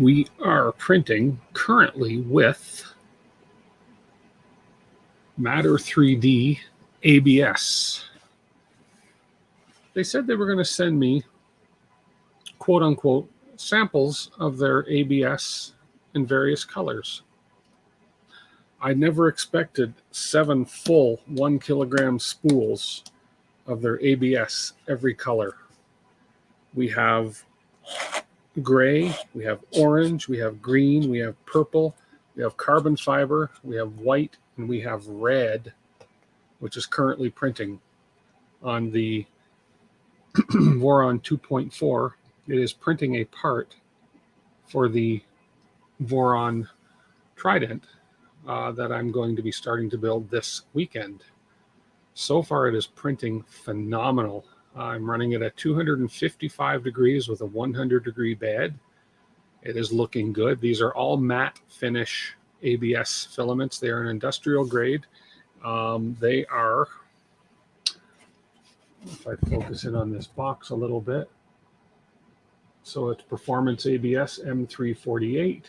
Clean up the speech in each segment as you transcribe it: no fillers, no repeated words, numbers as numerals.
We are printing currently with Mattter3D ABS. They said they were going to send me, quote unquote, samples of their ABS in various colors. I never expected 7 full 1 kilogram spools of their ABS, every color. We have gray, we have orange, we have green, we have purple, we have carbon fiber, we have white, and we have red, which is currently printing on the Voron 2.4. It is printing a part for the Voron Trident that I'm going to be starting to build this weekend. So far, it is printing phenomenal. I'm running it at 255 degrees with a 100-degree bed. It is looking good. These are all matte finish ABS filaments. They are an industrial grade. They are, if I focus in on this box a little bit, so it's Performance ABS M348.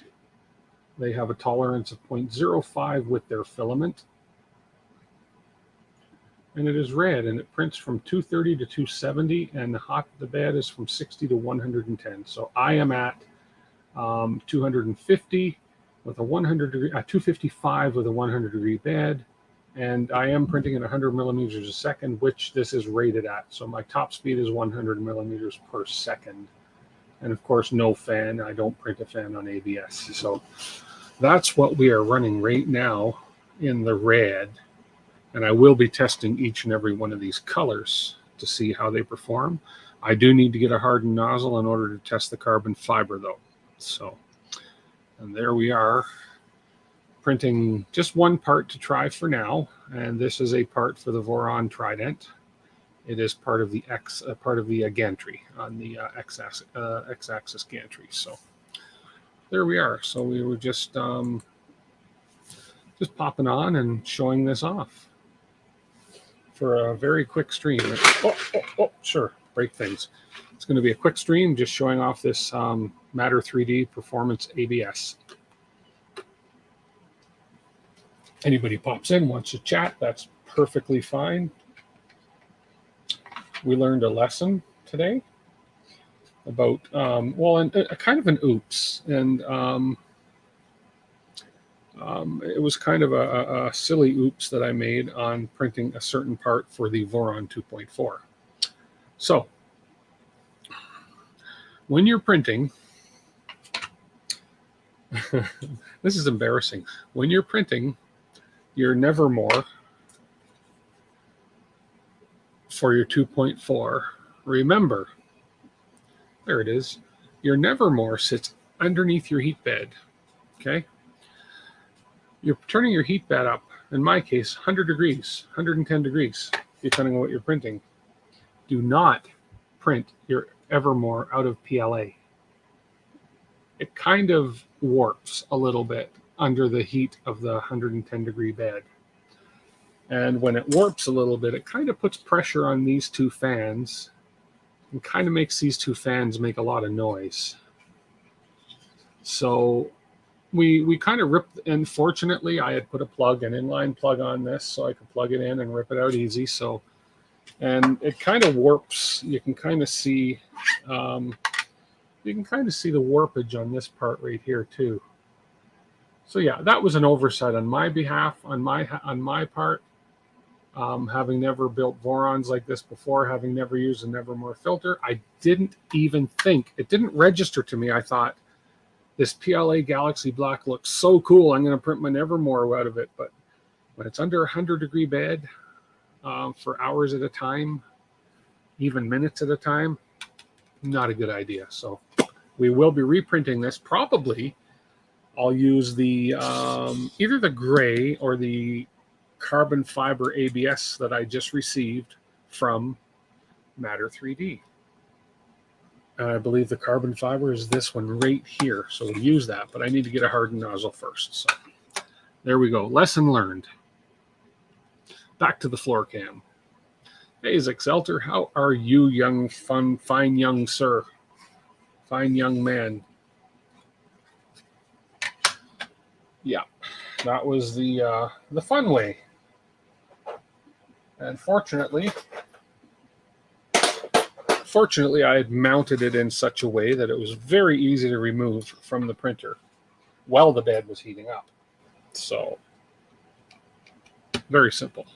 They have a tolerance of 0.05 with their filament. And it is red, and it prints from 230 to 270, and the bed is from 60 to 110. So I am at 250 with a 255 with a 100-degree bed, and I am printing at 100 millimeters a second, which this is rated at. So my top speed is 100 millimeters per second. And of course, no fan. I don't print a fan on ABS. So that's what we are running right now in the red. And I will be testing each and every one of these colors to see how they perform. I do need to get a hardened nozzle in order to test the carbon fiber, though. So, and there we are, printing just one part to try for now. And this is a part for the Voron Trident. It is part of the gantry on the x-axis gantry. So there we are. So we were just popping on and showing this off for a very quick stream. Sure, break things. It's going to be a quick stream just showing off this Mattter3D Performance ABS. Anybody pops in, wants to chat, that's perfectly fine. We learned a lesson today about, and a kind of an oops. And it was kind of a silly oops that I made on printing a certain part for the Voron 2.4. So when you're printing, this is embarrassing. When you're printing your Nevermore for your 2.4, remember, there it is, your Nevermore sits underneath your heat bed, okay? You're turning your heat bed up, in my case, 100 degrees, 110 degrees, depending on what you're printing. Do not print your Evermore out of PLA. It kind of warps a little bit under the heat of the 110-degree bed. And when it warps a little bit, it kind of puts pressure on these two fans and kind of makes these two fans make a lot of noise. So we kind of ripped, and fortunately I had put an inline plug on this so I could plug it in and rip it out easy. So, and it kind of warps. You can kind of see, the warpage on this part right here too. So yeah, that was an oversight on my behalf, on my part. Having never built Vorons like this before, having never used a Nevermore filter, I didn't even think, it didn't register to me. I thought, this PLA Galaxy Black looks so cool, I'm going to print my Nevermore out of it. But when it's under 100-degree bed for hours at a time, even minutes at a time, not a good idea. So we will be reprinting this. Probably I'll use the either the gray or the carbon fiber ABS that I just received from Matter3D. And I believe the carbon fiber is this one right here. So we'll use that, but I need to get a hardened nozzle first. So there we go. Lesson learned. Back to the floor cam. Hey, Zexelter, how are you, young, fine young sir? Fine young man. Yeah, that was the fun way. And fortunately, I had mounted it in such a way that it was very easy to remove from the printer while the bed was heating up. So, very simple.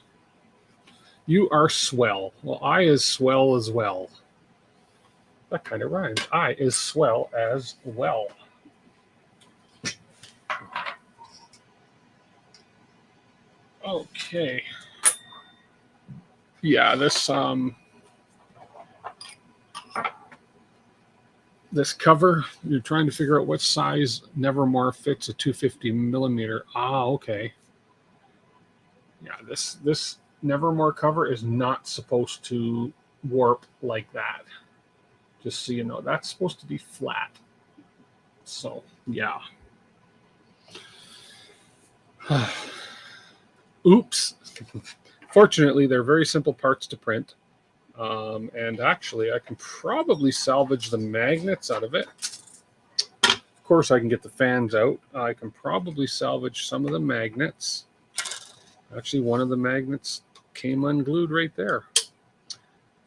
You are swell. Well, I is swell as well. That kind of rhymes. I is swell as well. Okay. Yeah, this cover, you're trying to figure out what size Nevermore fits a 250 millimeter. Ah, okay. Yeah, this Nevermore cover is not supposed to warp like that. Just so you know, that's supposed to be flat. So, yeah. Oops. Fortunately, they're very simple parts to print. And actually, I can probably salvage the magnets out of it. Of course, I can get the fans out. I can probably salvage some of the magnets. Actually, one of the magnets came unglued right there.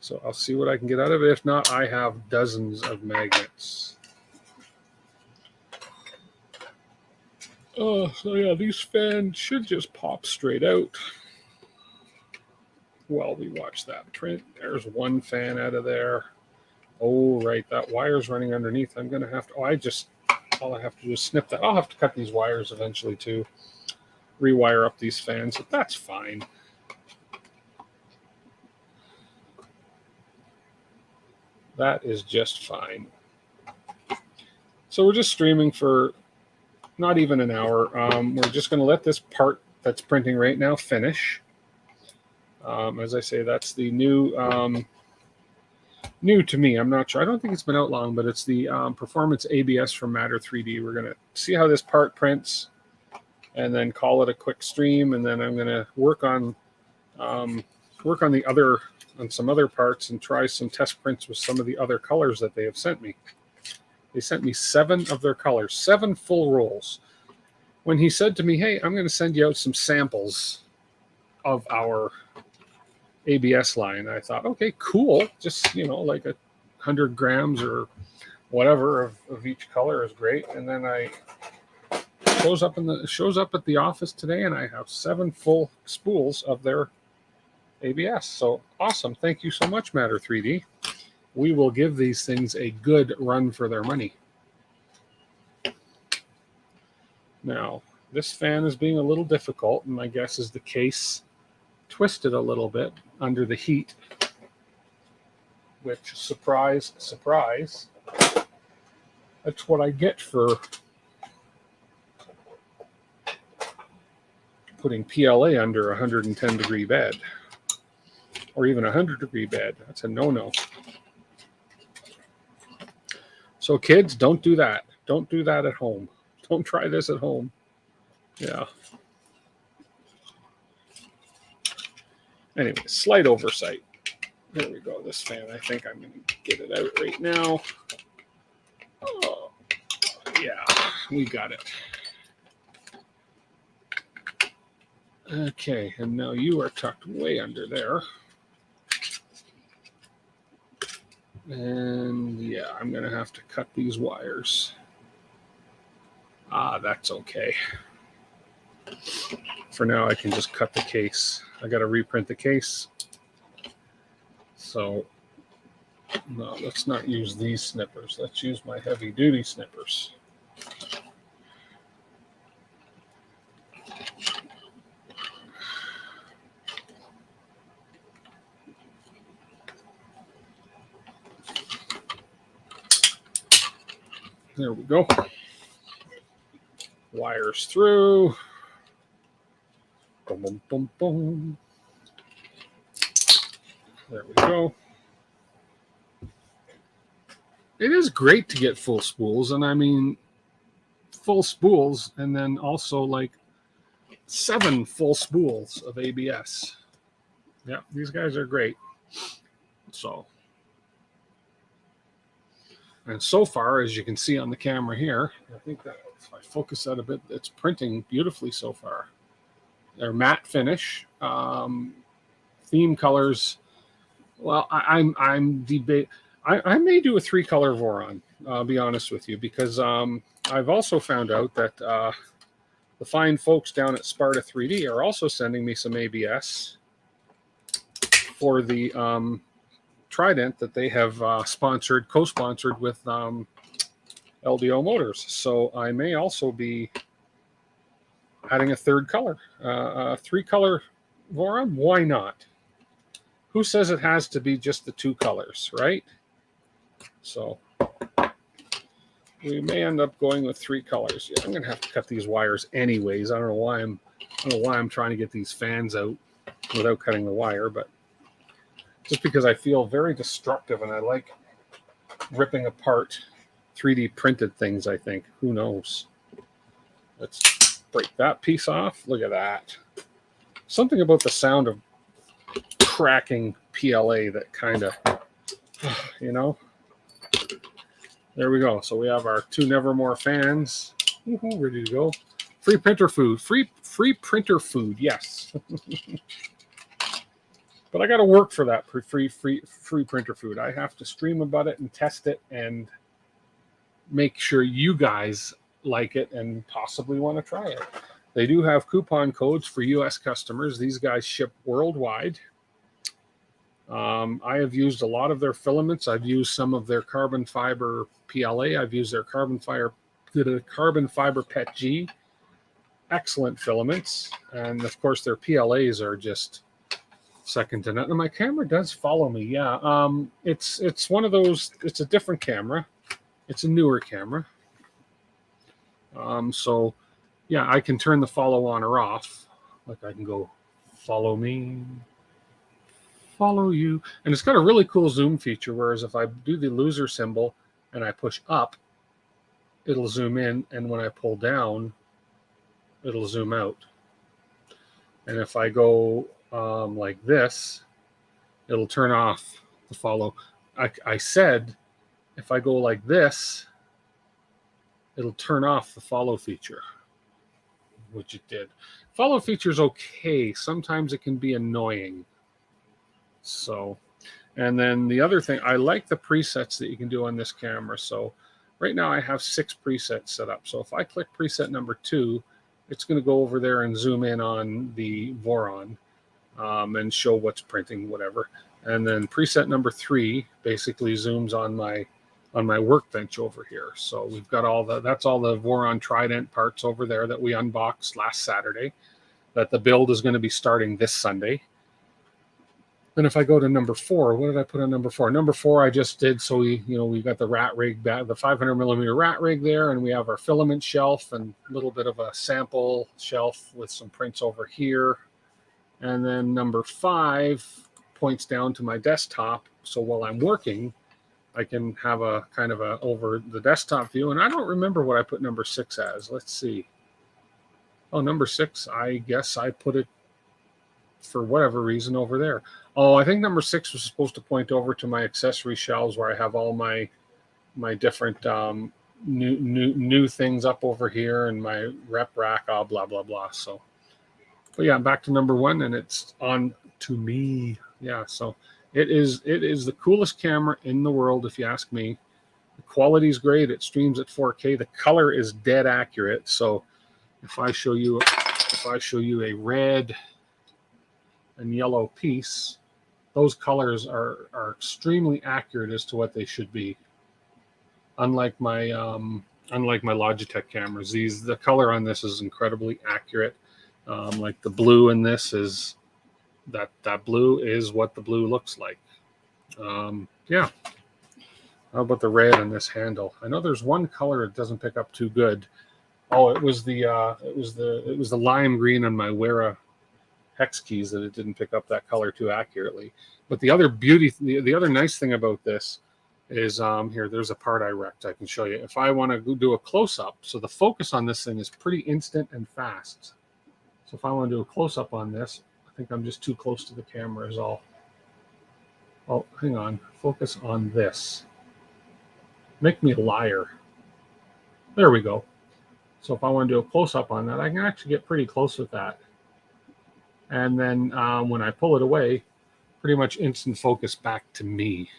So I'll see what I can get out of it. If not, I have dozens of magnets. So yeah, these fans should just pop straight out while we watch that print. There's one fan out of there. Oh, right, that wire's running underneath. I'm going to have to, all I have to do is snip that. I'll have to cut these wires eventually too. Rewire up these fans, but that's fine. That is just fine. So we're just streaming for not even an hour. We're just going to let this part that's printing right now finish. As I say, that's the new to me. I'm not sure. I don't think it's been out long, but it's the Performance ABS from Matter3D. We're going to see how this part prints and then call it a quick stream. And then I'm going to work on some other parts and try some test prints with some of the other colors that they have sent me. They sent me 7 of their colors, 7 full rolls. When he said to me, hey, I'm going to send you out some samples of our ABS line, I thought, okay, cool. Just, like 100 grams or whatever of each color is great. And then shows up at the office today, and I have 7 full spools of their ABS. So awesome. Thank you so much, Matter3D. We will give these things a good run for their money. Now, this fan is being a little difficult, and my guess is the case twisted a little bit under the heat, which, surprise, surprise, that's what I get for putting PLA under a 110-degree bed, or even a 100-degree bed. That's a no-no. So kids, don't do that. Don't do that at home. Don't try this at home. Yeah. Anyway, slight oversight. There we go. This fan, I think I'm going to get it out right now. Oh, yeah, we got it. Okay, and now you are tucked way under there. And yeah, I'm going to have to cut these wires. That's okay. For now, I can just cut the case. I got to reprint the case. So, no, let's not use these snippers. Let's use my heavy-duty snippers. There we go. Wires through. Boom, boom, boom, boom. There we go. It is great to get full spools, and I mean full spools, and then also like 7 full spools of ABS. Yeah, these guys are great. So, and so far, as you can see on the camera here, I think that if I focus that a bit, it's printing beautifully so far. They're matte finish, theme colors. Well, I'm debate. I may do a 3-color Voron. I'll be honest with you, because I've also found out that the fine folks down at Mattter3D are also sending me some ABS for the Trident that they have co-sponsored with LDO Motors. So I may also be adding a 3rd color, a 3-color Voron. Why not? Who says it has to be just the 2 colors, right? So we may end up going with 3 colors. Yeah, I'm gonna have to cut these wires anyways. I don't know why I'm trying to get these fans out without cutting the wire, but just because I feel very destructive and I like ripping apart 3D printed things, I think. Who knows? Let's break that piece off. Look at that. Something about the sound of cracking PLA that kind of, you know. There we go. So we have our 2 Nevermore fans. Ready to go. Free printer food. Free printer food. Yes. But I got to work for that free printer food. I have to stream about it and test it and make sure you guys like it and possibly want to try it. They do have coupon codes for US customers. These guys ship worldwide. I have used a lot of their filaments. I've used some of their carbon fiber PLA. I've used their carbon fiber PET G. Excellent filaments. And of course their PLAs are just second to none. And my camera does follow me. Yeah. It's one of those, it's a different camera. It's a newer camera. So yeah, I can turn the follow on or off. Like I can go follow me, follow you. And it's got a really cool zoom feature, whereas if I do the loser symbol and I push up, it'll zoom in, and when I pull down, it'll zoom out. And if I go like this, it'll turn off the follow. I said if I go like this, it'll turn off the follow feature, which it did. Follow feature is okay. Sometimes it can be annoying. So, and then the other thing, I like the presets that you can do on this camera. So right now I have 6 presets set up. So if I click preset number 2, it's going to go over there and zoom in on the Voron and show what's printing, whatever. And then preset number 3 basically zooms on my workbench over here. So we've got that's all the Voron Trident parts over there that we unboxed last Saturday, that the build is going to be starting this Sunday. Then if I go to number 4, what did I put on number 4? Number 4 I just did, so we got the rat rig back, the 500mm rat rig there, and we have our filament shelf and a little bit of a sample shelf with some prints over here. And then number 5 points down to my desktop, so while I'm working, I can have a kind of a over the desktop view. And I don't remember what I put number 6 as. Let's see. Oh, number 6, I guess I put it for whatever reason over there. Oh, I think number 6 was supposed to point over to my accessory shelves where I have all my different new things up over here, and my rep rack, blah blah blah. So, but yeah, back to number 1, and it's on to me. Yeah, so it is the coolest camera in the world, if you ask me. The quality is great. It streams at 4K. The color is dead accurate. So if I show you a red and yellow piece, those colors are extremely accurate as to what they should be. Unlike my Logitech cameras, the color on this is incredibly accurate. Like the blue in this is that blue is what the blue looks like. Yeah. How about the red on this handle? I know there's one color it doesn't pick up too good. Oh, it was the lime green on my Wera hex keys that it didn't pick up that color too accurately. But the other the other nice thing about this is here, there's a part I wrecked. I can show you. If I want to do a close-up, so the focus on this thing is pretty instant and fast. So if I want to do a close-up on this, I think I'm just too close to the camera is all. Oh, hang on. Focus on this. Make me a liar. There we go. So if I want to do a close-up on that, I can actually get pretty close with that. And then when I pull it away, pretty much instant focus back to me.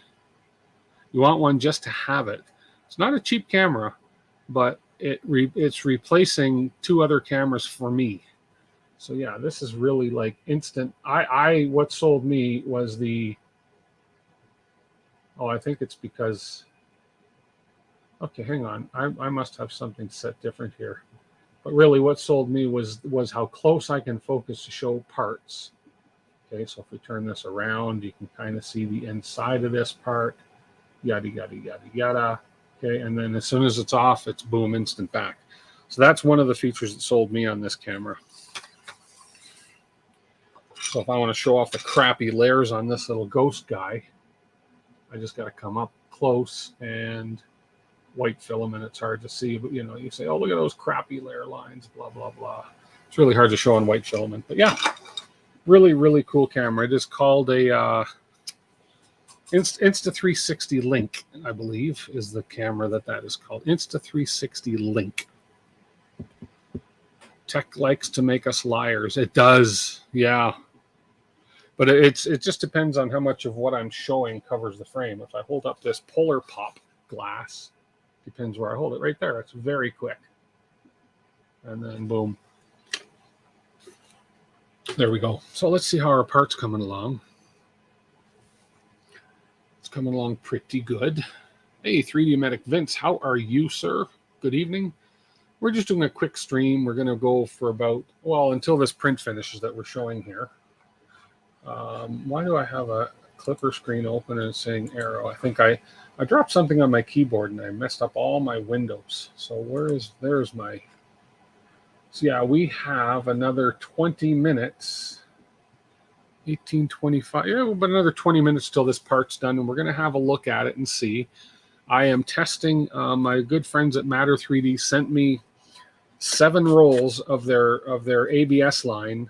You want one just to have it. It's not a cheap camera, but it's replacing 2 other cameras for me. So yeah, this is really like instant. What sold me was the, I think it's because, okay, hang on. I must have something set different here. But really what sold me was how close I can focus to show parts. Okay, so if we turn this around, you can kind of see the inside of this part, yada, yada, yada, yada. Okay, and then as soon as it's off, it's boom, instant back. So that's one of the features that sold me on this camera. So if I want to show off the crappy layers on this little ghost guy, I just got to come up close, and white filament, it's hard to see, but you know, you say, oh, look at those crappy layer lines, blah, blah, blah. It's really hard to show on white filament, but yeah, really, really cool camera. It is called a Insta360 Link, I believe, is the camera that is called. Insta360 Link. Tech likes to make us liars. It does, yeah. But it just depends on how much of what I'm showing covers the frame. If I hold up this Polar Pop glass, depends where I hold it. Right there, it's very quick. And then boom. There we go. So let's see how our part's coming along. It's coming along pretty good. Hey, 3D Medic Vince, how are you, sir? Good evening. We're just doing a quick stream. We're going to go for about, well, until this print finishes that we're showing here. Why do I have a clipper screen open and it's saying arrow? I think I dropped something on my keyboard and I messed up all my windows. So there's my, so yeah, we have another 20 minutes, 18:25, yeah, but another 20 minutes till this part's done, and we're going to have a look at it and see. I am testing, my good friends at Matter3D sent me 7 rolls of their ABS line,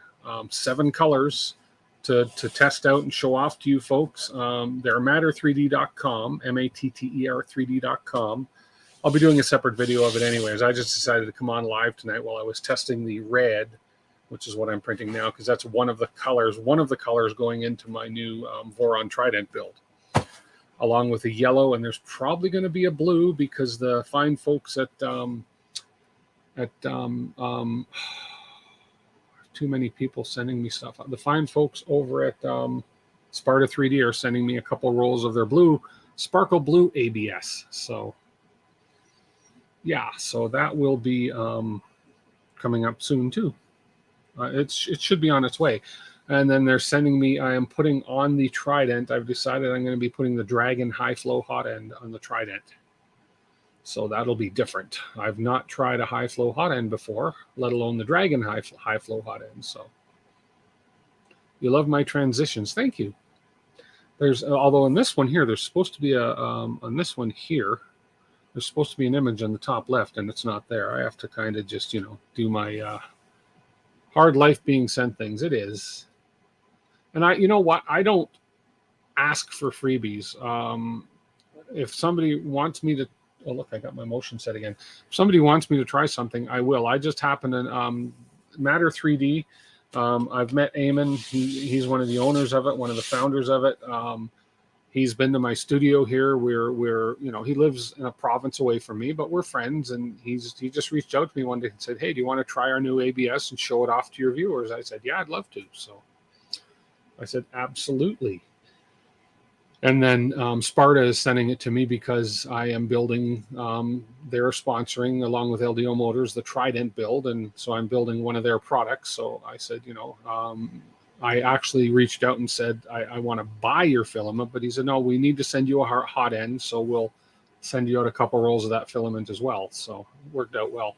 7 colors, to test out and show off to you folks. They're Matter3D.com, Matter3D.com. I'll be doing a separate video of it anyways. I just decided to come on live tonight while I was testing the red, which is what I'm printing now, because that's one of the colors going into my new Voron Trident build, along with a yellow, and there's probably going to be a blue because the fine folks at too many people sending me stuff. The fine folks over at Sparta 3D are sending me a couple rolls of their blue, sparkle blue ABS. So yeah, so that will be coming up soon too. It should be on its way. And then they're sending me, I am putting on the Trident, I've decided I'm going to be putting the Dragon high flow hot end on the Trident. So that'll be different. I've not tried a high flow hot end before, let alone the Dragon high flow hot end. So you love my transitions. Thank you. There's, although in this one here, there's supposed to be a, on this one here, there's supposed to be an image on the top left, and it's not there. I have to kind of just, you know, do my hard life being sent things. It is. And you know what? I don't ask for freebies. If somebody wants me to, oh, look, I got my motion set again. If somebody wants me to try something, I will. I just happen to, Matter3D, I've met Eamon. He's one of the owners of it, one of the founders of it. He's been to my studio here. We're you know, he lives in a province away from me, but we're friends. And he just reached out to me one day and said, hey, do you want to try our new ABS and show it off to your viewers? I said, yeah, I'd love to. So I said, absolutely. And then Sparta is sending it to me because I am building, they're sponsoring, along with LDO Motors, the Trident build. And so I'm building one of their products. So I said, you know, I actually reached out and said, I want to buy your filament. But he said, no, we need to send you a hot end. So we'll send you out a couple rolls of that filament as well. So it worked out well.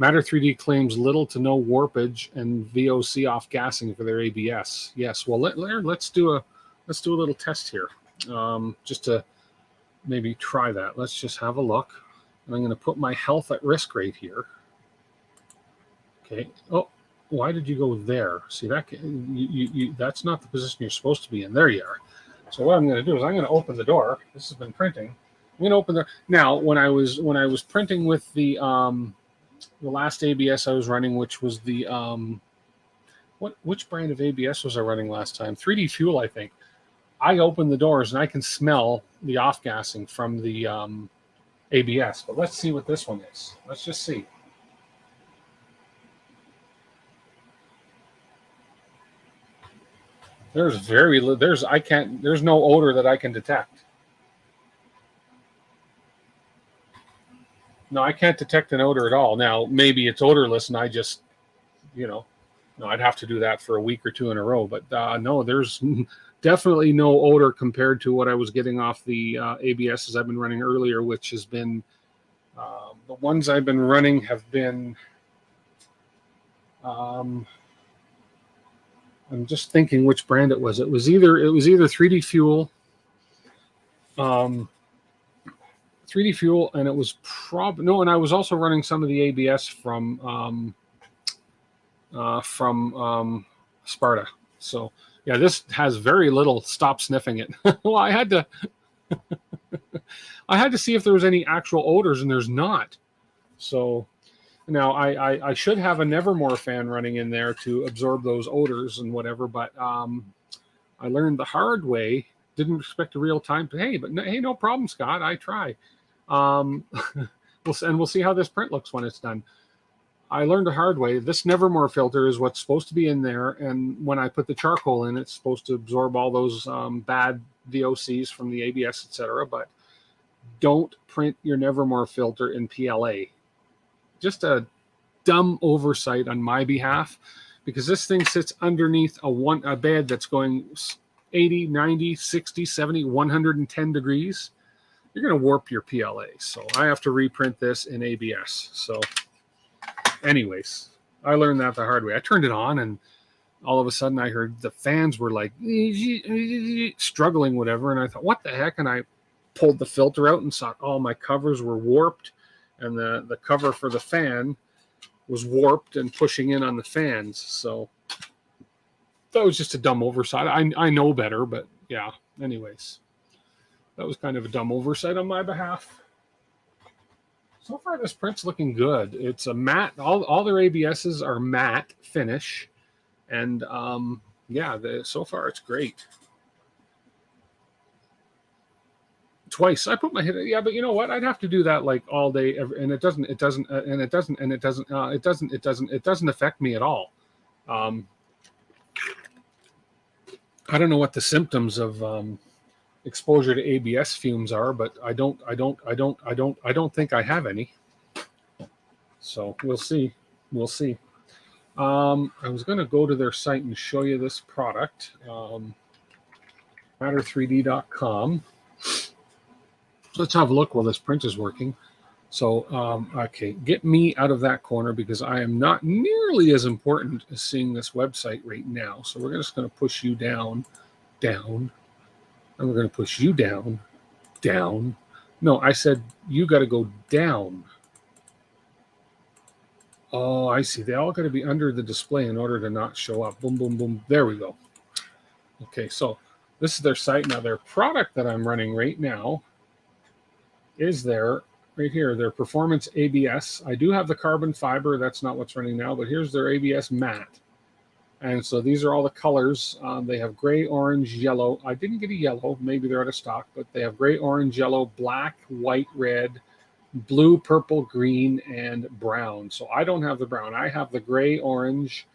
Matter3D claims little to no warpage and VOC off gassing for their ABS. Yes, well, let's do a little test here, just to maybe try that. Let's just have a look. And I'm going to put my health at risk right here. Okay. Oh, why did you go there? See, that that's not the position you're supposed to be in. There you are. So what I'm going to do is I'm going to open the door. This has been printing. I'm going to open the now. When I was printing with the the last ABS I was running, which was the which brand of ABS was I running last time? 3D Fuel, I think. I open the doors and I can smell the off-gassing from the ABS. But let's see what this one is. Let's just see. There's no odor that I can detect. No, I can't detect an odor at all. Now, maybe it's odorless and I just, no, I'd have to do that for a week or two in a row. But no, there's definitely no odor compared to what I was getting off the ABSs I've been running earlier, which has been, the ones I've been running have been, I'm just thinking which brand it was. It was either 3D Fuel, 3D Fuel, and it was and I was also running some of the ABS from Sparta. So yeah, this has very little. Stop sniffing it. Well, I had to see if there was any actual odors, and there's not. So now I should have a Nevermore fan running in there to absorb those odors and whatever, but I learned the hard way. Didn't expect a real time. Hey, no problem, Scott. I try. We'll see how this print looks when it's done. I learned the hard way. This Nevermore filter is what's supposed to be in there, and when I put the charcoal in, it's supposed to absorb all those bad VOCs from the ABS, etc. But don't print your Nevermore filter in PLA. Just a dumb oversight on my behalf, because this thing sits underneath a bed that's going 80, 90, 60, 70, 110 degrees. You're going to warp your PLA. So I have to reprint this in ABS. So anyways, I learned that the hard way. I turned it on and all of a sudden I heard the fans were like struggling, whatever. And I thought, what the heck? And I pulled the filter out and saw all my covers were warped, and the cover for the fan was warped and pushing in on the fans. So that was just a dumb oversight. I know better, but yeah, anyways, that was kind of a dumb oversight on my behalf. So far, this print's looking good. It's a matte. All their ABSs are matte finish, and yeah, so far it's great. Twice I put my head. Yeah, but you know what? I'd have to do that like all day, and it doesn't affect me at all. I don't know what the symptoms of exposure to ABS fumes are, but I don't think I have any. So we'll see. I was going to go to their site and show you this product, Matter3D.com. Let's have a look while this print is working. So, okay, get me out of that corner because I am not nearly as important as seeing this website right now. So we're just going to push you down, and we're going to push you down. No, I said you got to go down. Oh, I see. They all got to be under the display in order to not show up. Boom, boom, boom. There we go. Okay, so this is their site. Now, their product that I'm running right now is right here, their Performance ABS. I do have the carbon fiber. That's not what's running now, but here's their ABS matte. And so these are all the colors. They have gray, orange, yellow. I didn't get a yellow. Maybe they're out of stock, but they have gray, orange, yellow, black, white, red, blue, purple, green, and brown. So I don't have the brown. I have the gray, orange,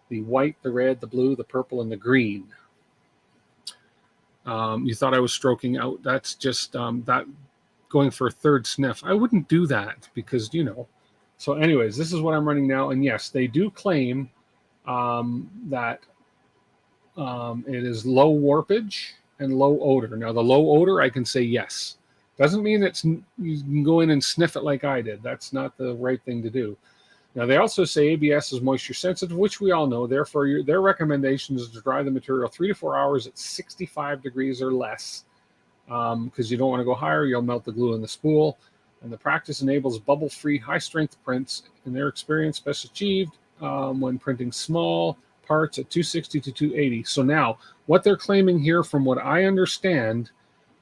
the white, the red, the blue, the purple, and the green. You thought I was stroking out. That's just that going for a third sniff. I wouldn't do that because, So anyways, this is what I'm running now. And yes, they do claim that it is low warpage and low odor. Now, the low odor, I can say yes. Doesn't mean you can go in and sniff it like I did. That's not the right thing to do. Now, they also say ABS is moisture sensitive, which we all know. Therefore, their recommendation is to dry the material 3 to 4 hours at 65 degrees or less, because you don't want to go higher. You'll melt the glue in the spool. And the practice enables bubble-free, high-strength prints. In their experience, best achieved when printing small parts at 260 to 280. So now, what they're claiming here, from what I understand,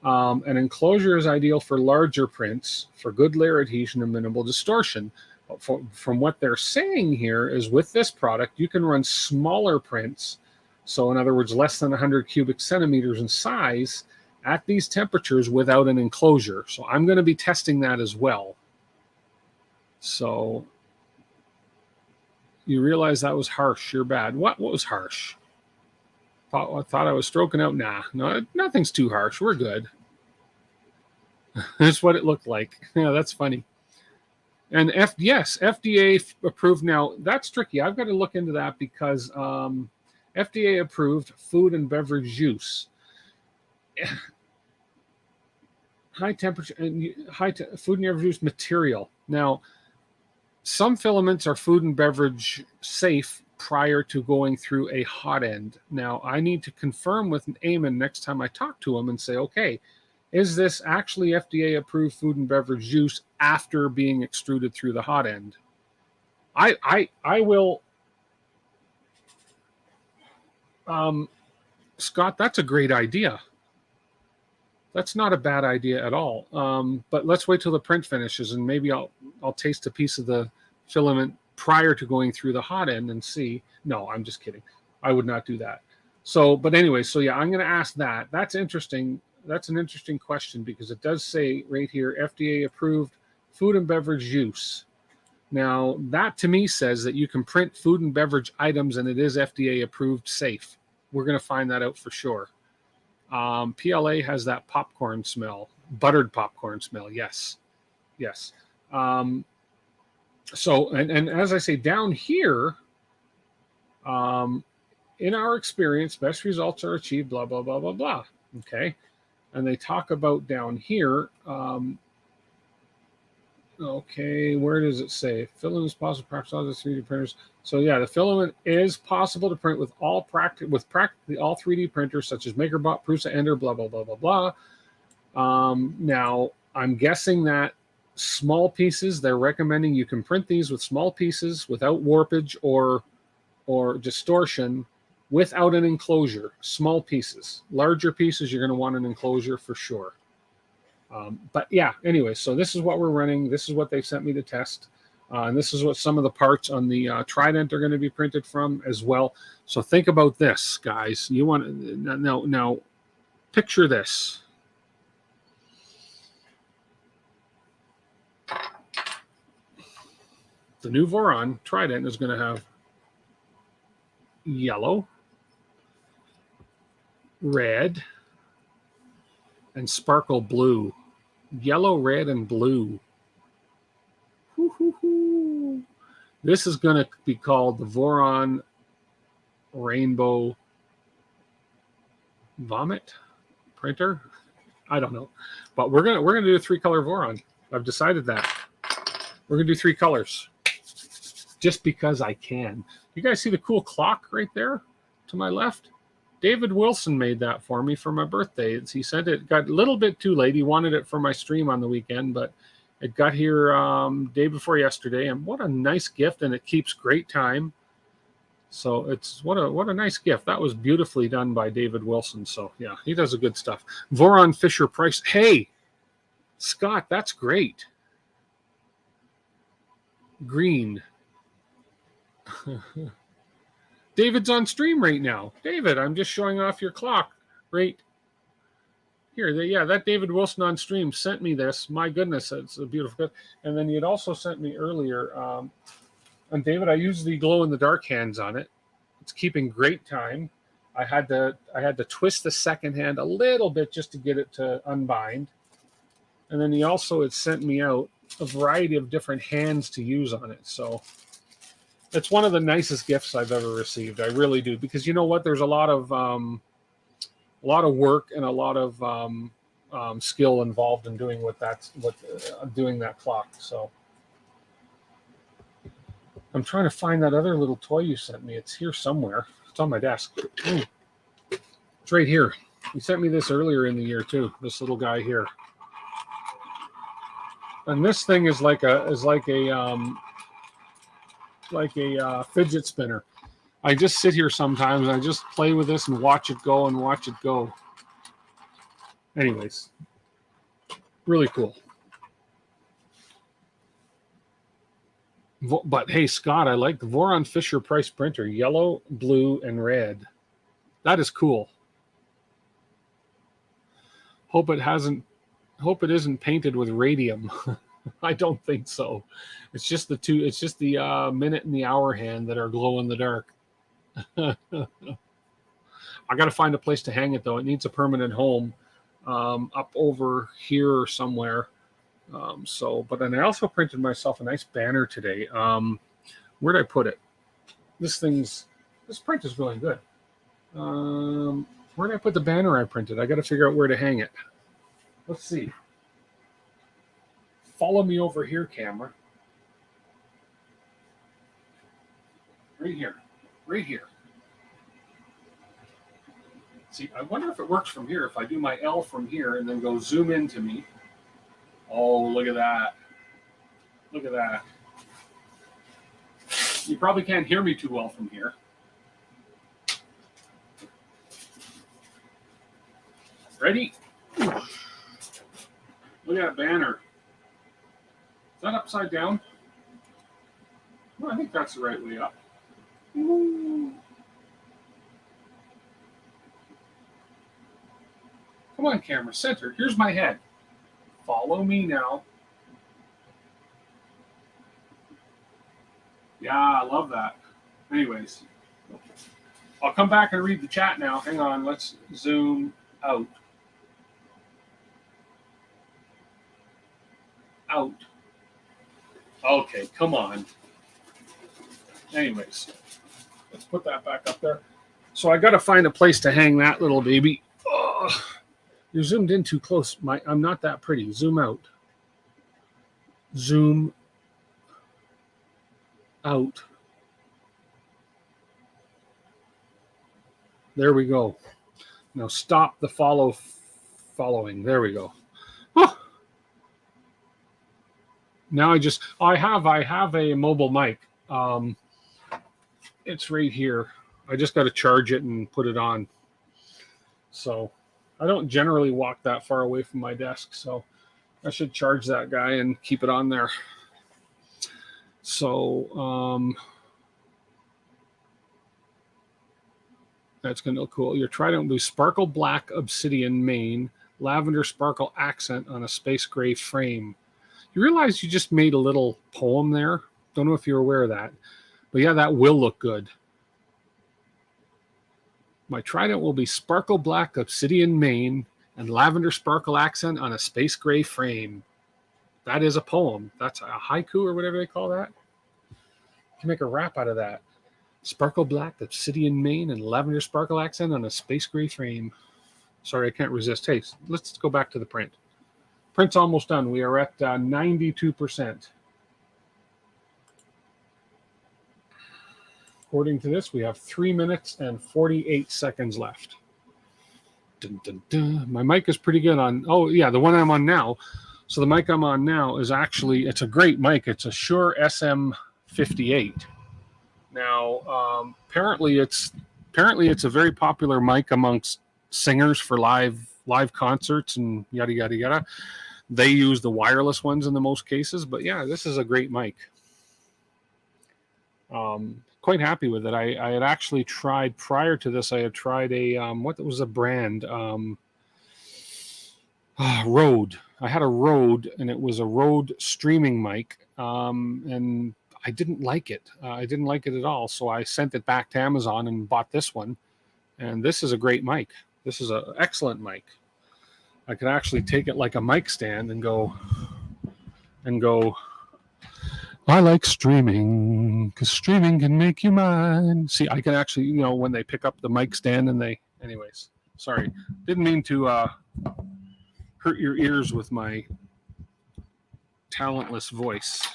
an enclosure is ideal for larger prints, for good layer adhesion and minimal distortion. From what they're saying here is with this product, you can run smaller prints. So in other words, less than 100 cubic centimeters in size at these temperatures without an enclosure. So I'm going to be testing that as well. So you realize that was harsh. You're bad. What was harsh? I thought I was stroking out. Nah, no, nothing's too harsh. We're good. That's what it looked like. Yeah, that's funny. And yes, FDA approved. Now, that's tricky. I've got to look into that because FDA approved food and beverage use. High temperature and food and beverage use material. Now, some filaments are food and beverage safe prior to going through a hot end. Now, I need to confirm with Eamon next time I talk to him and say, okay, is this actually FDA approved food and beverage use after being extruded through the hot end? I will. Scott, that's a great idea. That's not a bad idea at all. But let's wait till the print finishes, and maybe I'll taste a piece of the filament prior to going through the hot end and see. No, I'm just kidding. I would not do that. So, but anyway, so yeah, I'm going to ask that. That's interesting. That's an interesting question because it does say right here, FDA approved food and beverage use. Now, that to me says that you can print food and beverage items and it is FDA approved safe. We're going to find that out for sure. PLA has that popcorn smell, buttered popcorn smell. Yes. Yes. So, and as I say, down here, in our experience, best results are achieved, blah, blah, blah, blah, blah. Okay. And they talk about down here, okay, where does it say? Filament is possible to practice all the 3D printers. So yeah, the filament is possible to print with practically all 3D printers such as MakerBot, Prusa, Ender, blah, blah, blah, blah, blah. Now, I'm guessing that small pieces, they're recommending you can print these with small pieces without warpage or distortion without an enclosure. Small pieces. Larger pieces, you're going to want an enclosure for sure. But yeah, anyway, so this is what we're running. This is what they sent me to test. And this is what some of the parts on the Trident are going to be printed from as well. So think about this, guys. You want to now picture this. The new Voron Trident is going to have yellow, red, and sparkle blue. Yellow, red, and blue. Woo-hoo-hoo. This is going to be called the Voron Rainbow Vomit printer. I don't know, but we're gonna do a 3-color Voron. I've decided that we're gonna do 3 colors, just because I can. You guys see the cool clock right there to my left? David Wilson made that for me for my birthday. He sent it. Got a little bit too late. He wanted it for my stream on the weekend, but it got here day before yesterday. And what a nice gift! And it keeps great time. So it's what a nice gift. That was beautifully done by David Wilson. So yeah, he does a good stuff. Voron Fisher Price. Hey, Scott, that's great. Green. David's on stream right now. David, I'm just showing off your clock right here. Yeah, that David Wilson on stream sent me this. My goodness, it's a beautiful. And then he had also sent me earlier. And David, I used the glow-in-the-dark hands on it. It's keeping great time. I had to twist the second hand a little bit just to get it to unbind. And then he also had sent me out a variety of different hands to use on it. So it's one of the nicest gifts I've ever received. I really do, because you know what? There's a lot of work and a lot of skill involved in doing doing that clock. So I'm trying to find that other little toy you sent me. It's here somewhere. It's on my desk. It's right here. You sent me this earlier in the year too. This little guy here. And this thing is like a fidget spinner. I just sit here sometimes and I just play with this and watch it go. Anyways, really cool. But hey, Scott, I like the Voron Fisher Price printer, yellow, blue, and red. That is cool. Hope it isn't painted with radium. I don't think so. It's just the minute and the hour hand that are glow in the dark. I got to find a place to hang it though. It needs a permanent home up over here somewhere. But then I also printed myself a nice banner today. Where'd I put it? This print is really good. Where did I put the banner I printed? I got to figure out where to hang it. Let's see. Follow me over here, camera. Right here. Right here. See, I wonder if it works from here. If I do my L from here and then go zoom into me. Oh, look at that. Look at that. You probably can't hear me too well from here. Ready? Look at that banner. Is that upside down? Well, I think that's the right way up. Ooh. Come on, camera, center. Here's my head. Follow me now. Yeah, I love that. Anyways, I'll come back and read the chat now. Hang on, let's zoom out. Out. Okay, come on. Anyways, let's put that back up there. So I got to find a place to hang that little baby. Oh, you're zoomed in too close. I'm not that pretty. Zoom out. Zoom out. There we go. Now stop the following. There we go. Oh. Now I have a mobile mic. It's right here. I just got to charge it and put it on. So I don't generally walk that far away from my desk, so I should charge that guy and keep it on there. So that's going to look cool. Your Trident Blue Sparkle Black Obsidian Main, Lavender Sparkle Accent on a Space Gray frame. You realize you just made a little poem there? Don't know if you're aware of that. But yeah, that will look good. My Trident will be Sparkle Black Obsidian Main and Lavender Sparkle Accent on a Space Gray frame. That is a poem. That's a haiku or whatever they call that. You can make a rap out of that. Sparkle Black Obsidian Main and Lavender Sparkle Accent on a Space Gray frame. Sorry, I can't resist. Hey, let's go back to the print. Print's almost done. We are at 92%. According to this, we have 3 minutes and 48 seconds left. Dun, dun, dun. My mic is pretty good on, oh yeah, the one I'm on now. So the mic I'm on now is actually, it's a great mic. It's a Shure SM58. Now, apparently it's a very popular mic amongst singers for live concerts and yada, yada, yada. They use the wireless ones in the most cases, but yeah, this is a great mic. Quite happy with it. I had actually tried, prior to this, I had tried a, what was the brand? Rode. I had a Rode, and it was a Rode streaming mic, and I didn't like it. I didn't like it at all, so I sent it back to Amazon and bought this one, and this is a great mic. This is an excellent mic. I could actually take it like a mic stand and go, I like streaming because streaming can make you mine. See, I can actually, when they pick up the mic stand and anyways, sorry. Didn't mean to hurt your ears with my talentless voice.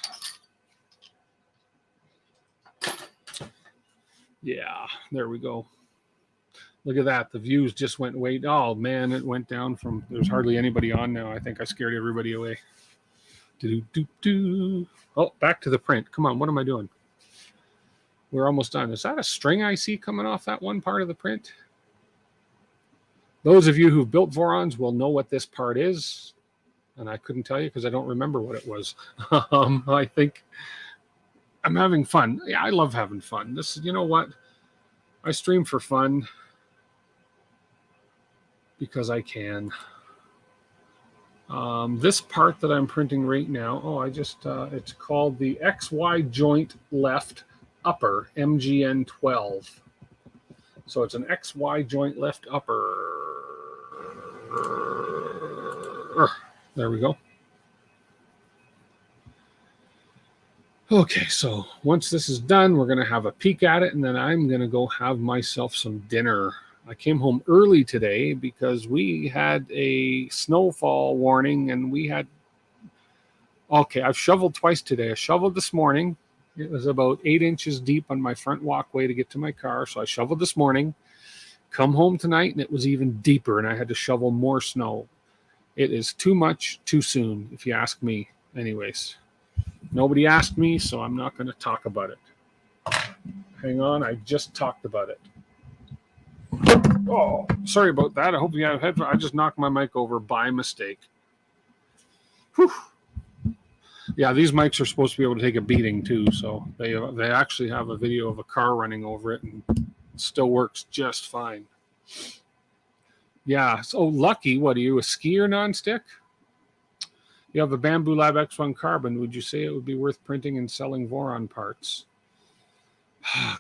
Yeah, there we go. Look at that. The views just went way, oh man, it went down from, there's hardly anybody on now. I think I scared everybody away. Oh, back to the print. Come on, what am I doing? We're almost done. Is that a string I see coming off that one part of the print? Those of you who've built Vorons will know what this part is. And I couldn't tell you because I don't remember what it was. I think I'm having fun. Yeah, I love having fun. This, you know what? I stream for fun because I can. This part that I'm printing right now, it's called the XY joint left upper MGN 12. So it's an XY joint left upper. There we go. Okay, so once this is done, we're going to have a peek at it, and then I'm going to go have myself some dinner. I came home early today because we had a snowfall warning, and we had... Okay, I've shoveled twice today. I shoveled this morning. It was about 8 inches deep on my front walkway to get to my car, so I shoveled this morning. Come home tonight, and it was even deeper, and I had to shovel more snow. It is too much too soon, if you ask me. Anyways, nobody asked me, so I'm not going to talk about it. Hang on, I just talked about it. Oh, sorry about that. I hope you have headphones. I just knocked my mic over by mistake. Whew. Yeah, these mics are supposed to be able to take a beating too, so they actually have a video of a car running over it, and it still works just fine. Yeah, so lucky. What are you, a skier nonstick? You have a Bamboo Lab X1 carbon. Would you say it would be worth printing and selling Voron parts?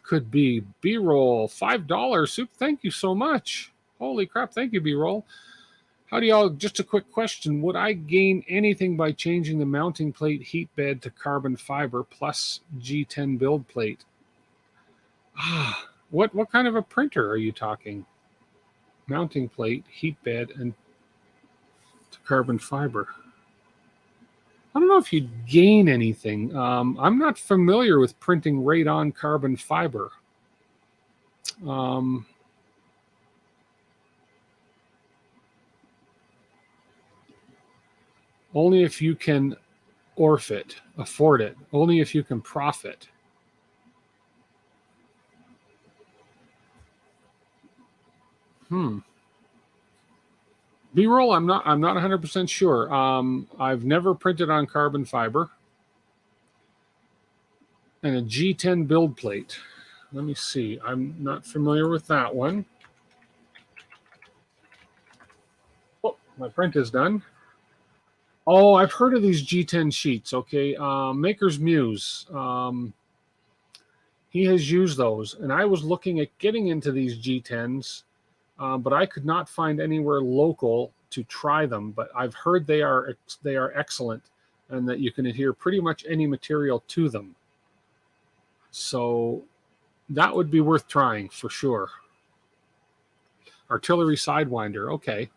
Could be. B-roll, $5. Soup, thank you so much. Holy crap, thank you, B-roll. How do y'all, just a quick question, would I gain anything by changing the mounting plate heat bed to carbon fiber plus G10 build plate? What kind of a printer are you talking? Mounting plate, heat bed, and to carbon fiber. I don't know if you'd gain anything. I'm not familiar with printing right on carbon fiber. Only if you can afford it. Only if you can profit. B-roll, I'm not 100% sure. I've never printed on carbon fiber. And a G10 build plate. Let me see. I'm not familiar with that one. Oh, my print is done. Oh, I've heard of these G10 sheets. Okay, Maker's Muse. He has used those, and I was looking at getting into these G10s, but I could not find anywhere local to try them. But I've heard they are excellent, and that you can adhere pretty much any material to them. So that would be worth trying for sure. Artillery Sidewinder, okay.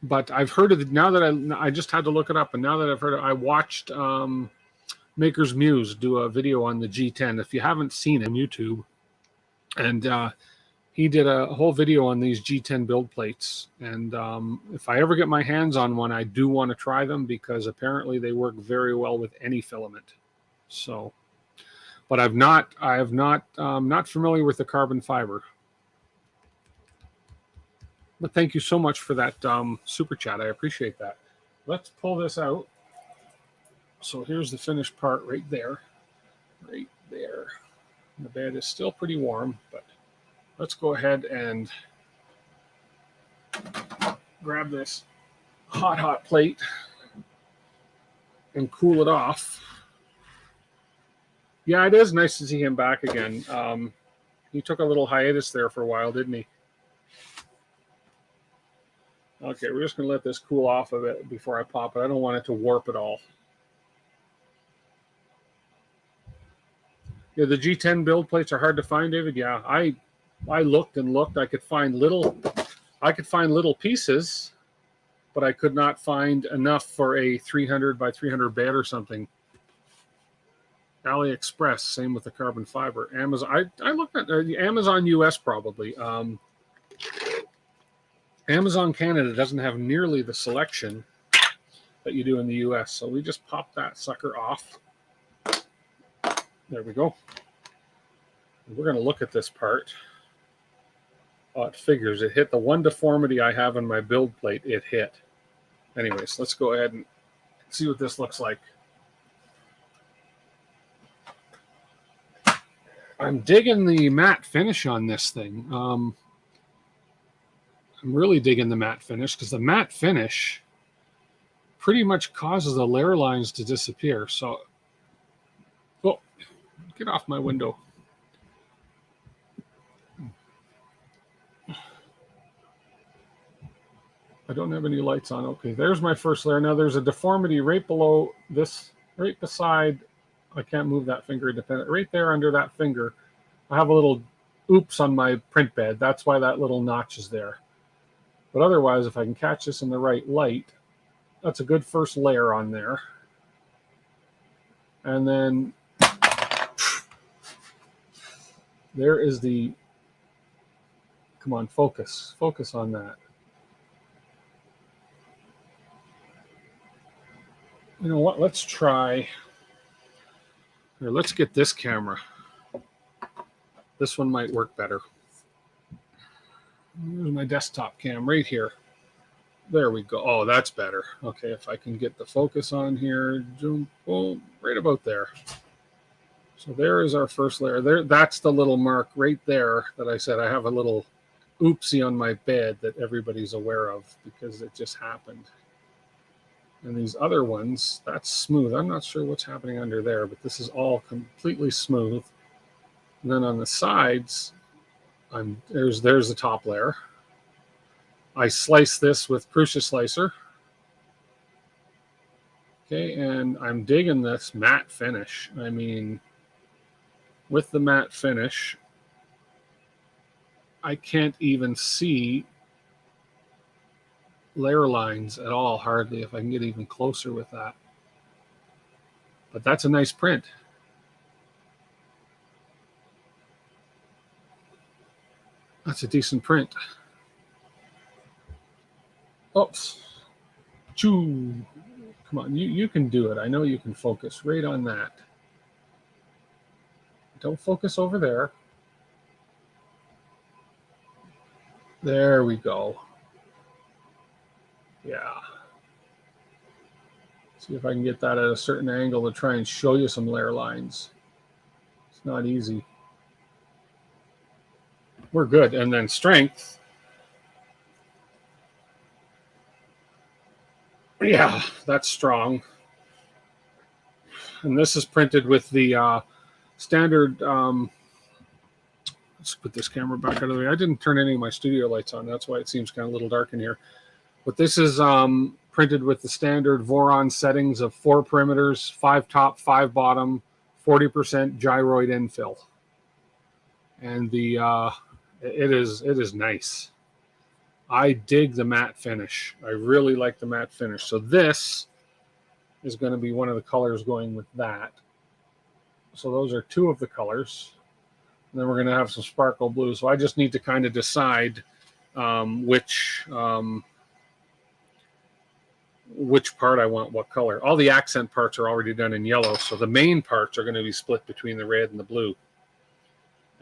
But I've heard of it now that I just had to look it up, and now that I've heard it, I watched Maker's Muse do a video on the G10. If you haven't seen it on YouTube, and he did a whole video on these G10 build plates. And if I ever get my hands on one, I do want to try them because apparently they work very well with any filament. So, but I'm not familiar with the carbon fiber. But thank you so much for that super chat. I appreciate that. Let's pull this out. So here's the finished part right there. Right there. The bed is still pretty warm, but let's go ahead and grab this hot plate and cool it off. Yeah, it is nice to see him back again. He took a little hiatus there for a while, didn't he? Okay, we're just going to let this cool off a bit before I pop it. I don't want it to warp at all. Yeah, the G10 build plates are hard to find, David. Yeah, I looked and looked. I could find little pieces, but I could not find enough for a 300 by 300 bed or something. AliExpress, same with the carbon fiber. Amazon, I looked at Amazon US probably. Amazon Canada doesn't have nearly the selection that you do in the US. So we just pop that sucker off. There we go. We're going to look at this part. Oh, it figures. It hit the one deformity I have in my build plate. It hit. Anyways, let's go ahead and see what this looks like. I'm digging the matte finish on this thing. I'm really digging the matte finish because the matte finish pretty much causes the layer lines to disappear. So, oh, get off my window. I don't have any lights on. Okay, there's my first layer. Now there's a deformity right below this, right beside, I can't move that finger independent. Right there under that finger, I have a little oops on my print bed. That's why that little notch is there. But otherwise, if I can catch this in the right light, that's a good first layer on there. And then there is the, come on, focus on that. You know what, let's try, here, let's get this camera. This one might work better. Here's my desktop cam right here. There we go. Oh, that's better. Okay, if I can get the focus on here, zoom, boom, right about there. So there is our first layer. There, that's the little mark right there that I said I have a little oopsie on my bed that everybody's aware of because it just happened. And these other ones, that's smooth. I'm not sure what's happening under there, but this is all completely smooth. And then on the sides, there's the top layer. I slice this with Prusa slicer. Okay, and I'm digging this matte finish. I mean, with the matte finish, I can't even see layer lines at all, hardly, if I can get even closer with that. But that's a nice print. That's a decent print. Oops. Choo. Come on, you can do it. I know you can focus right on that. Don't focus over there. There we go. Yeah. See if I can get that at a certain angle to try and show you some layer lines. It's not easy. We're good. And then strength. Yeah, that's strong. And this is printed with the standard. Let's put this camera back out of the way. I didn't turn any of my studio lights on. That's why it seems kind of a little dark in here. But this is printed with the standard Voron settings of 4 perimeters, 5 top, 5 bottom, 40% gyroid infill. And the it is nice. I dig the matte finish. I really like the matte finish. So this is going to be one of the colors going with that. So those are 2 of the colors. And then we're going to have some sparkle blue. So I just need to kind of decide which part I want, what color. All the accent parts are already done in yellow. So the main parts are going to be split between the red and the blue.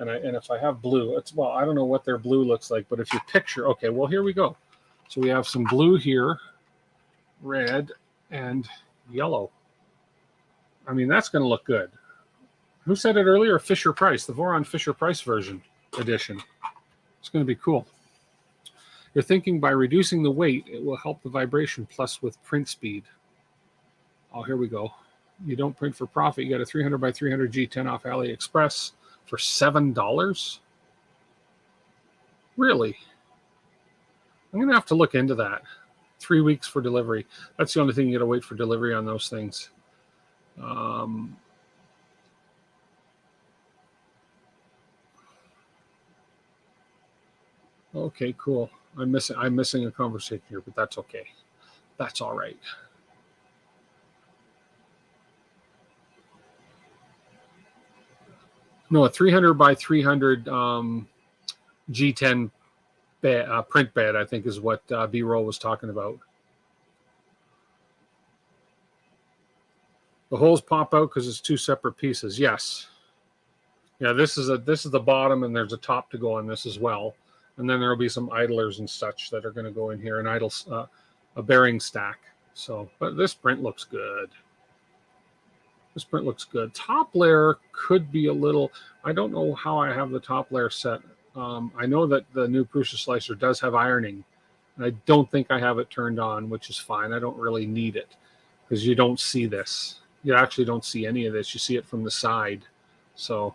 And if I have blue, it's, well, I don't know what their blue looks like, but if you picture, okay, well, here we go. So we have some blue here, red, and yellow. I mean, that's going to look good. Who said it earlier? Fisher Price, the Voron Fisher Price version edition. It's going to be cool. You're thinking by reducing the weight, it will help the vibration plus with print speed. Oh, here we go. You don't print for profit. You got a 300 by 300 G10 off AliExpress for $7. Really? I'm going to have to look into that. 3 weeks for delivery. That's the only thing you got to wait for delivery on those things. Okay, cool. I'm missing a conversation here, but that's okay. That's all right. No, a 300 by 300 G10 print bed, I think, is what B-roll was talking about. The holes pop out because it's 2 separate pieces. Yes. Yeah, this is the bottom, and there's a top to go on this as well. And then there will be some idlers and such that are going to go in here, and a bearing stack. So, but this print looks good. This print looks good. Top layer could be a little, I don't know how I have the top layer set. I know that the new Prusa slicer does have ironing, and I don't think I have it turned on, which is fine. I don't really need it because you don't see this. You actually don't see any of this. You see it from the side. So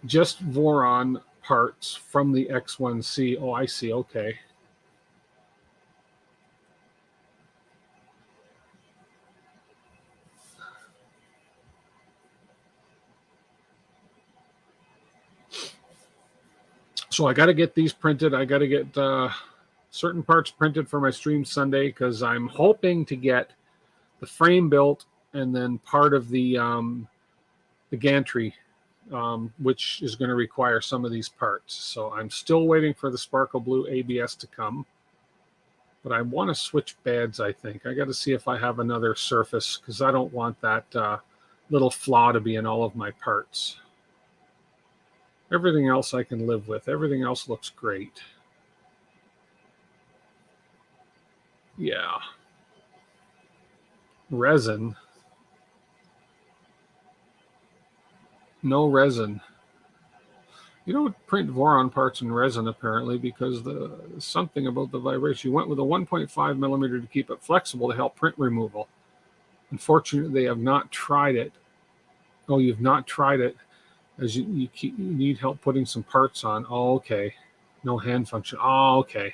just Voron parts from the X1C. Oh, I see. Okay. So I got to get these printed. I got to get certain parts printed for my stream Sunday because I'm hoping to get the frame built and then part of the gantry, which is going to require some of these parts. So I'm still waiting for the Sparkle Blue ABS to come. But I want to switch beds, I think. I got to see if I have another surface because I don't want that little flaw to be in all of my parts. Everything else I can live with. Everything else looks great. Yeah. Resin. No resin. You don't print Voron parts in resin apparently because something about the vibration. You went with a 1.5 millimeter to keep it flexible to help print removal. Unfortunately, they have not tried it. Oh, you've not tried it. As you need help putting some parts on. Oh, okay. No hand function. Oh, okay.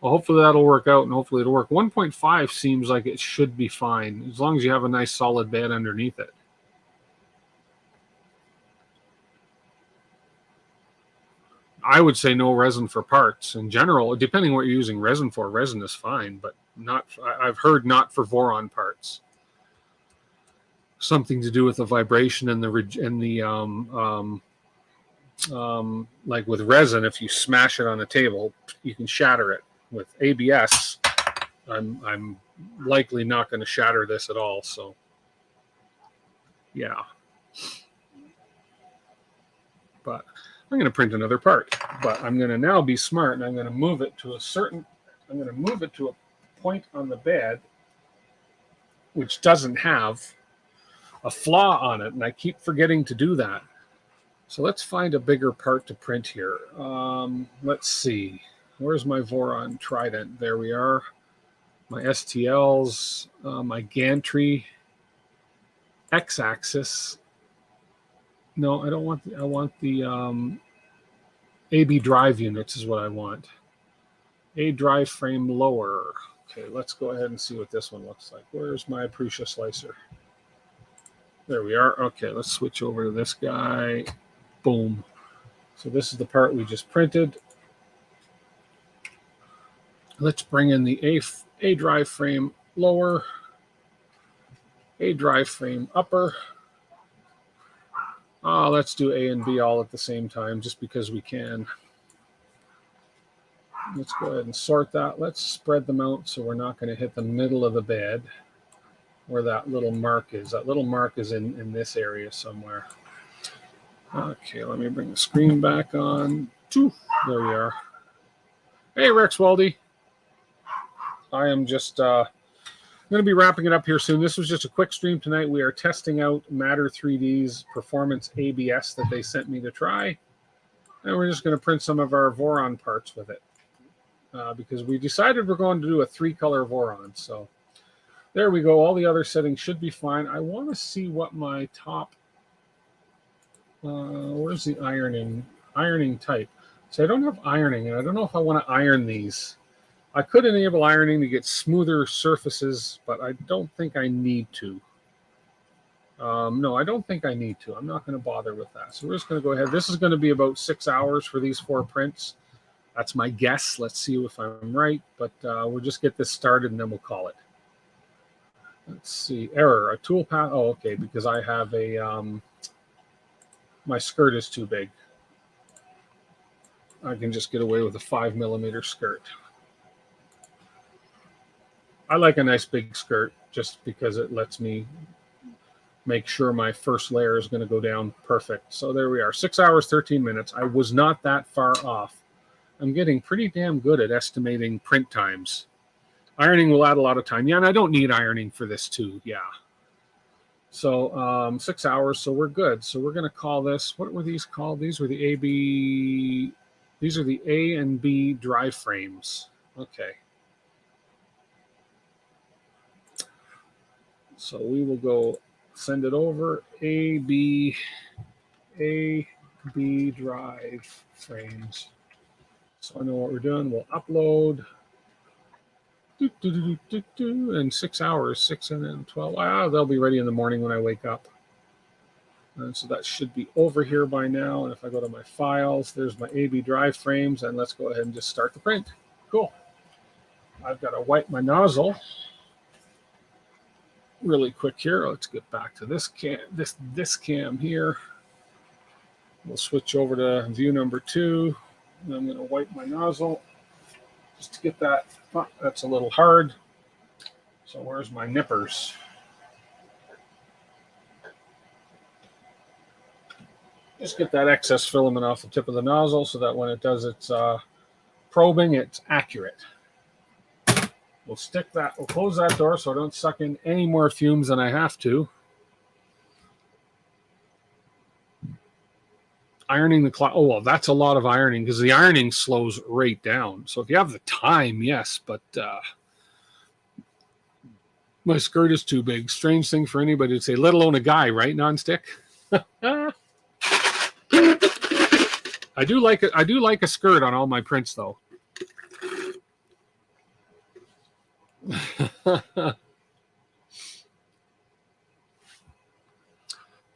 Well, hopefully that'll work out, and hopefully it'll work. 1.5 seems like it should be fine, as long as you have a nice solid bed underneath it. I would say no resin for parts. In general, depending on what you're using resin for, resin is fine, but not. I've heard not for Voron parts. Something to do with the vibration and the like with resin, if you smash it on a table, you can shatter it. With ABS, I'm likely not going to shatter this at all. So, yeah. But I'm going to print another part. But I'm going to now be smart, and I'm going to move it to I'm going to move it to a point on the bed which doesn't have a flaw on it, and I keep forgetting to do that. So let's find a bigger part to print here. Let's see. Where's my Voron Trident? There we are. My STLs, my gantry, X-axis. No, I don't want. I want the AB drive units is what I want. A drive frame lower. Okay, let's go ahead and see what this one looks like. Where's my Prusa slicer? There we are. Okay, let's switch over to this guy. Boom. So this is the part we just printed. Let's bring in the A drive frame lower, A drive frame upper. Let's do A and B all at the same time just because we can. Let's go ahead and sort that. Let's spread them out so we're not going to hit the middle of the bed where that little mark is. That little mark is in this area somewhere. Okay, let me bring the screen back on. There we are. Hey, Rex Waldy. I am just going to be wrapping it up here soon. This was just a quick stream tonight. We are testing out Matter3D's Performance ABS that they sent me to try. And we're just going to print some of our Voron parts with it. Because we decided we're going to do a 3-color Voron. So there we go. All the other settings should be fine. I want to see what my top... where's the ironing type? So I don't have ironing, and I don't know if I want to iron these. I could enable ironing to get smoother surfaces, but I don't think I need to. No, I don't think I need to. I'm not going to bother with that. So we're just going to go ahead. This is going to be about 6 hours for these 4 prints. That's my guess. Let's see if I'm right, but we'll just get this started and then we'll call it. Let's see. Error. A tool path. Oh, okay, because I have a... my skirt is too big. I can just get away with a 5mm skirt. I like a nice big skirt just because it lets me make sure my first layer is going to go down perfect. So there we are. 6 hours, 13 minutes. I was not that far off I'm getting pretty damn good at estimating print times. Ironing will add a lot of time. Yeah, and I don't need ironing for this too. Yeah. So 6 hours, so we're good. So we're going to call this, what were these called? These were the these are the A and B drive frames. Okay. So we will go send it over, A, B drive frames. So I know what we're doing. We'll upload. In 6 hours, 6 and then 12. They'll be ready in the morning when I wake up. And so that should be over here by now. And if I go to my files, there's my AB drive frames. And let's go ahead and just start the print. Cool. I've got to wipe my nozzle really quick here. Let's get back to this cam here. We'll switch over to view number 2. And I'm going to wipe my nozzle just to get that. Oh, that's a little hard. So where's my nippers? Just get that excess filament off the tip of the nozzle so that when it does its probing, it's accurate. We'll stick that, we'll close that door so I don't suck in any more fumes than I have to. Ironing the cloth. Oh, well, that's a lot of ironing because the ironing slows right down. So if you have the time, yes, but my skirt is too big. Strange thing for anybody to say, let alone a guy, right? Nonstick. I do like it. I do like a skirt on all my prints, though.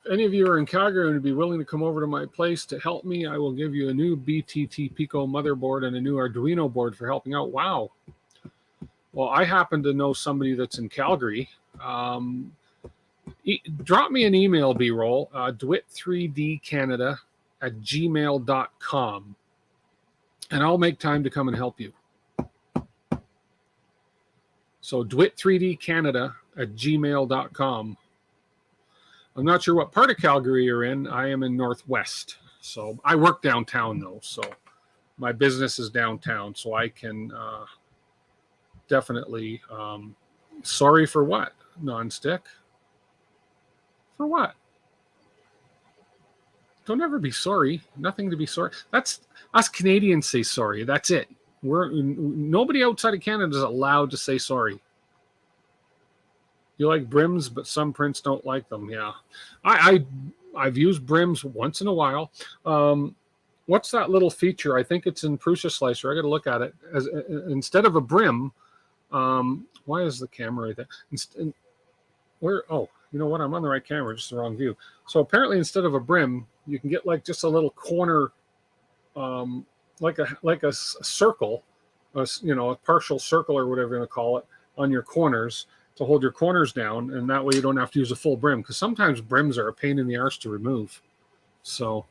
If any of you are in Calgary and would be willing to come over to my place to help me, I will give you a new BTT Pico motherboard and a new Arduino board for helping out. Wow. Well, I happen to know somebody that's in Calgary. Drop me an email, B-roll, dwit3dcanada@gmail.com, and I'll make time to come and help you. So dwit3dcanada@gmail.com. I'm not sure what part of Calgary you're in. I am in Northwest. So I work downtown, though. So my business is downtown. So I can definitely... sorry for what? Nonstick? For what? Don't ever be sorry. Nothing to be sorry. That's us Canadians say sorry. That's it. Nobody outside of Canada is allowed to say sorry. You like brims, but some prints don't like them. Yeah, I've used brims once in a while. What's that little feature? I think it's in Prusa Slicer. I got to look at it. Instead of a brim, why is the camera right there? Where? Oh, you know what? I'm on the right camera, just the wrong view. So apparently, instead of a brim, you can get like just a little corner, like a circle, a partial circle or whatever you want to call it, on your corners, to hold your corners down, and that way you don't have to use a full brim, because sometimes brims are a pain in the arse to remove. So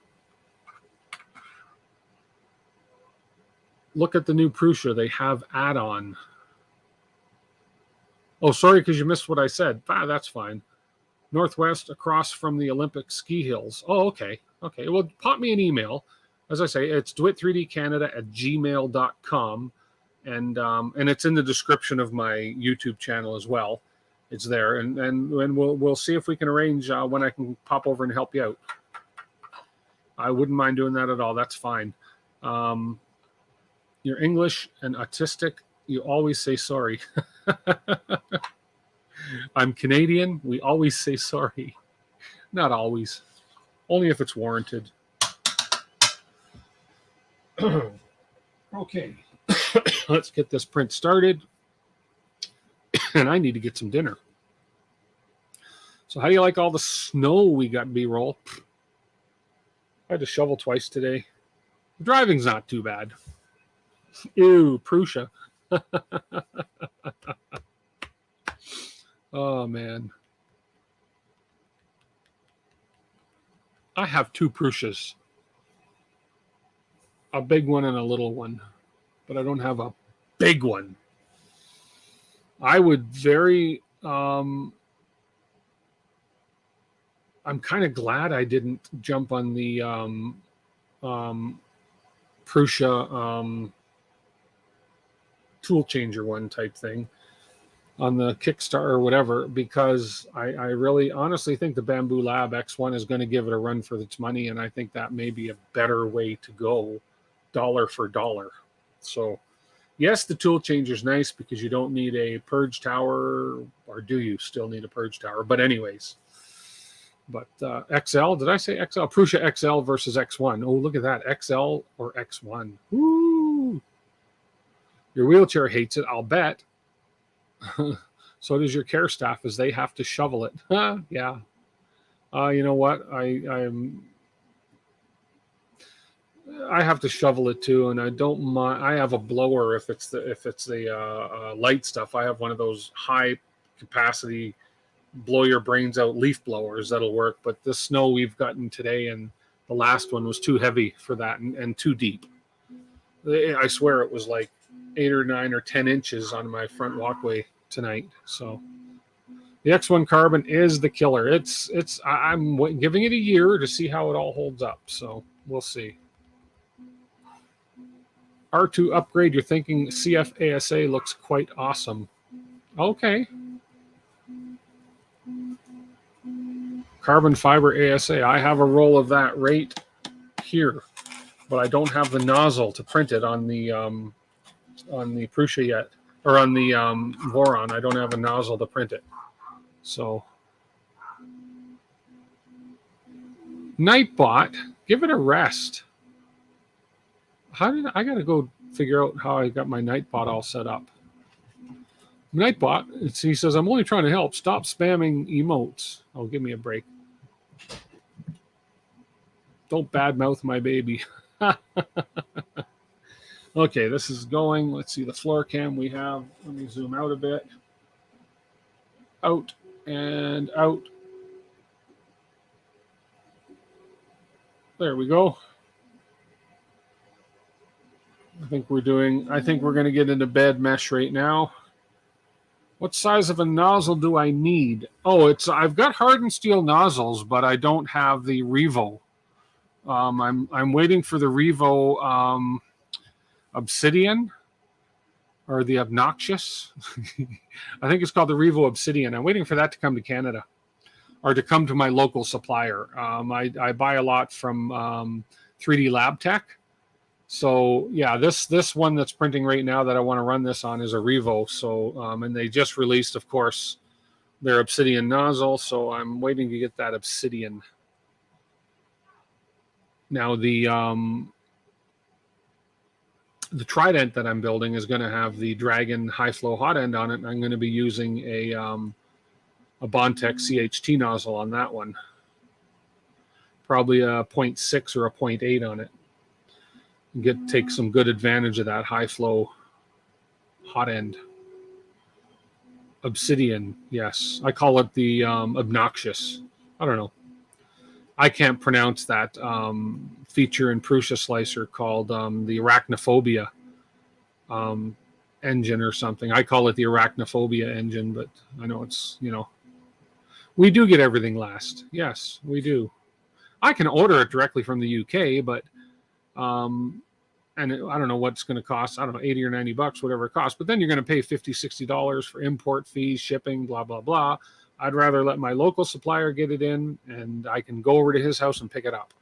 look at the new Prusa. They have add-on. Oh, sorry, because you missed what I said. That's fine. Northwest, across from the Olympic ski hills. Oh, okay. Okay, well, pop me an email. As I say, it's dwit3dcanada@gmail.com. And it's in the description of my YouTube channel as well. It's there, and we'll see if we can arrange when I can pop over and help you out. I wouldn't mind doing that at all. That's fine. You're English and autistic. You always say sorry. I'm Canadian. We always say sorry. Not always. Only if it's warranted. Okay. Let's get this print started. And I need to get some dinner. So how do you like all the snow we got, B-roll? I had to shovel twice today. The driving's not too bad. Ew, Prusa. Oh, man. I have two Prusas. A big one and a little one. But I don't have a big one. I would I'm kind of glad I didn't jump on the Prusa tool changer one type thing on the Kickstarter or whatever, because I really honestly think the Bamboo Lab X1 is going to give it a run for its money, and I think that may be a better way to go, dollar for dollar. So yes, the tool changer is nice because you don't need a purge tower, or do you still need a purge tower? But anyways, but XL, did I say XL? Prusa XL versus X1. Oh, look at that, XL or X1. Woo! Your wheelchair hates it, I'll bet. So does your care staff, as they have to shovel it. Yeah. You know what? I have to shovel it too, and I don't mind. I have a blower if it's the light stuff. I have one of those high capacity blow your brains out leaf blowers that'll work. But the snow we've gotten today and the last one was too heavy for that and too deep. I swear it was like 8 or 9 or 10 inches on my front walkway tonight. So the X1 Carbon is the killer. I'm giving it a year to see how it all holds up. So we'll see. R2 upgrade, you're thinking CF ASA looks quite awesome. Okay. Carbon fiber ASA. I have a roll of that right here, but I don't have the nozzle to print it on the Prusa yet, or on the Voron. I don't have a nozzle to print it. So Nightbot, give it a rest. I got to go figure out how I got my Nightbot all set up. Nightbot, he says, I'm only trying to help. Stop spamming emotes. Oh, give me a break. Don't badmouth my baby. Okay, this is going. Let's see the floor cam we have. Let me zoom out a bit. Out and out. There we go. I think we're going to get into bed mesh right now. What size of a nozzle do I need? Oh, I've got hardened steel nozzles, but I don't have the Revo. I'm waiting for the Revo Obsidian, or the Obnoxious. I think it's called the Revo Obsidian. I'm waiting for that to come to Canada, or to come to my local supplier. I buy a lot from 3D Lab Tech. So yeah, this one that's printing right now that I want to run this on is a Revo. So and they just released, of course, their Obsidian nozzle. So I'm waiting to get that Obsidian. Now the Trident that I'm building is going to have the Dragon high flow hot end on it, and I'm going to be using a Bondtech CHT nozzle on that one. Probably a 0.6 or a 0.8 on it. Take some good advantage of that high flow hot end. Obsidian, yes. I call it the Obnoxious. I don't know. I can't pronounce that feature in Prusa Slicer called the Arachnophobia engine or something. I call it the Arachnophobia engine, but I know it's, we do get everything last. Yes, we do. I can order it directly from the UK, but and I don't know what it's going to cost. I don't know, 80 or 90 bucks, whatever it costs. But then you're going to pay $50, $60 for import fees, shipping, blah, blah, blah. I'd rather let my local supplier get it in, and I can go over to his house and pick it up.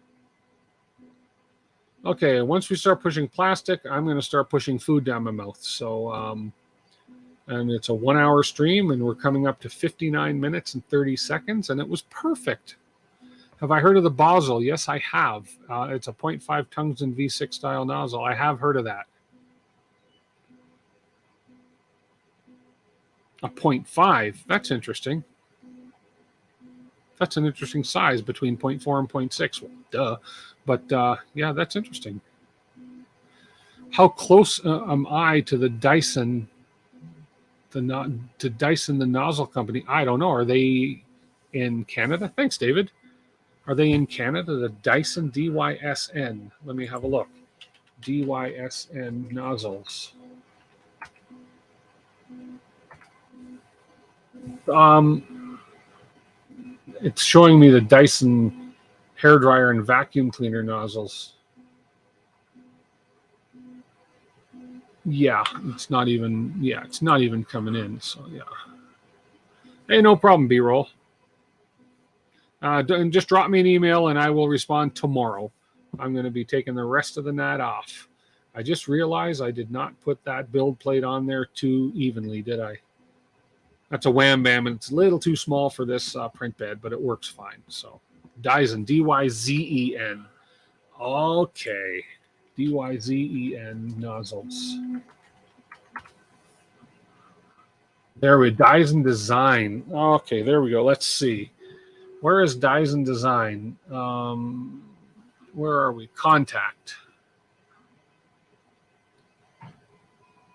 Okay, once we start pushing plastic, I'm going to start pushing food down my mouth. So, and it's a 1-hour stream, and we're coming up to 59 minutes and 30 seconds, and it was perfect. Have I heard of the Basel? Yes, I have. It's a 0.5 tungsten V6 style nozzle. I have heard of that. A 0.5. That's interesting. That's an interesting size between 0.4 and 0.6. Well, duh. But yeah, that's interesting. How close am I to the Dyson? To Dyson, the nozzle company? I don't know. Are they in Canada? Thanks, David. Are they in Canada? The Dyson DYSN. Let me have a look. DYSN nozzles. It's showing me the Dyson hairdryer and vacuum cleaner nozzles. Yeah, it's not even coming in. So yeah. Hey, no problem, B-roll. And just drop me an email and I will respond tomorrow. I'm going to be taking the rest of the gnat off. I just realized I did not put that build plate on there too evenly, did I? That's a Wham Bam, and it's a little too small for this print bed, but it works fine. So Dyzen, D-Y-Z-E-N. Okay. D-Y-Z-E-N nozzles. There we go. Dyzen Design. Okay, there we go. Let's see. Where is Dyson Design? Where are we? Contact.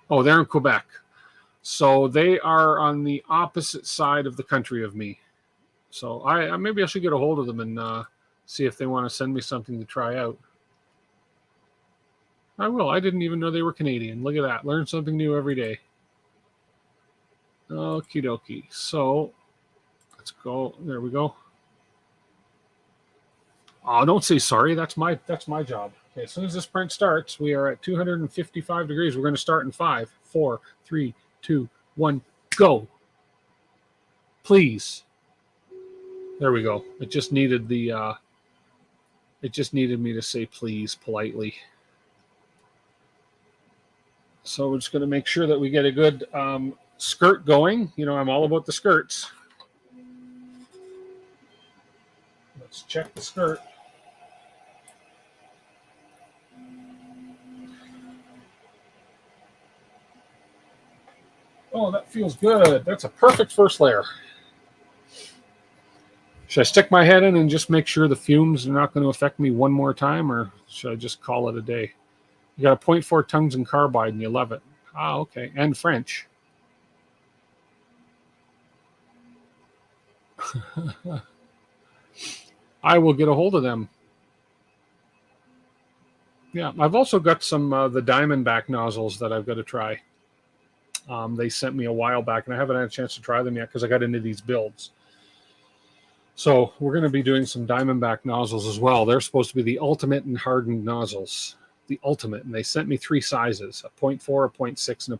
Oh, they're in Quebec. So they are on the opposite side of the country of me. So I maybe I should get a hold of them and see if they want to send me something to try out. I will. I didn't even know they were Canadian. Look at that. Learn something new every day. Okie dokie. So let's go. There we go. Oh, don't say sorry. That's my job. Okay, as soon as this print starts, we are at 255 degrees. We're going to start in 5, 4, 3, 2, 1, go. Please. There we go. It just needed the it just needed me to say please politely. So we're just going to make sure that we get a good skirt going. You know, I'm all about the skirts. Let's check the skirt. Oh, that feels good. That's a perfect first layer. Should I stick my head in and just make sure the fumes are not going to affect me one more time, or should I just call it a day? You got a 0.4 tungsten carbide and you love it. Ah, okay. And French. I will get a hold of them. Yeah, I've also got some the Diamondback nozzles that I've got to try. They sent me a while back, and I haven't had a chance to try them yet because I got into these builds. So we're going to be doing some Diamondback nozzles as well. They're supposed to be the ultimate in hardened nozzles. The ultimate. And they sent me 3 sizes, a 0.4, a 0.6, and a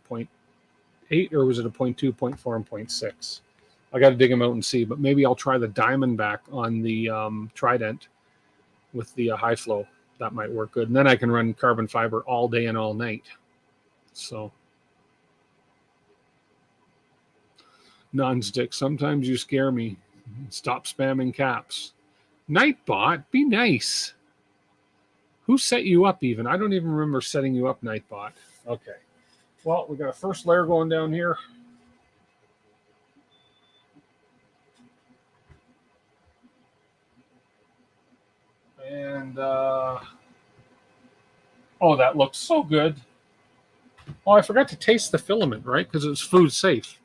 0.8, or was it a 0.2, 0.4, and 0.6? I got to dig them out and see, but maybe I'll try the Diamondback on the Trident with the high flow. That might work good. And then I can run carbon fiber all day and all night. So non-stick, sometimes you scare me. Stop spamming caps. Nightbot, be nice. Who set you up even? I don't even remember setting you up, Nightbot. Okay. Well, we got a first layer going down here. And, oh, that looks so good. Oh, I forgot to taste the filament, right? Because it's food safe.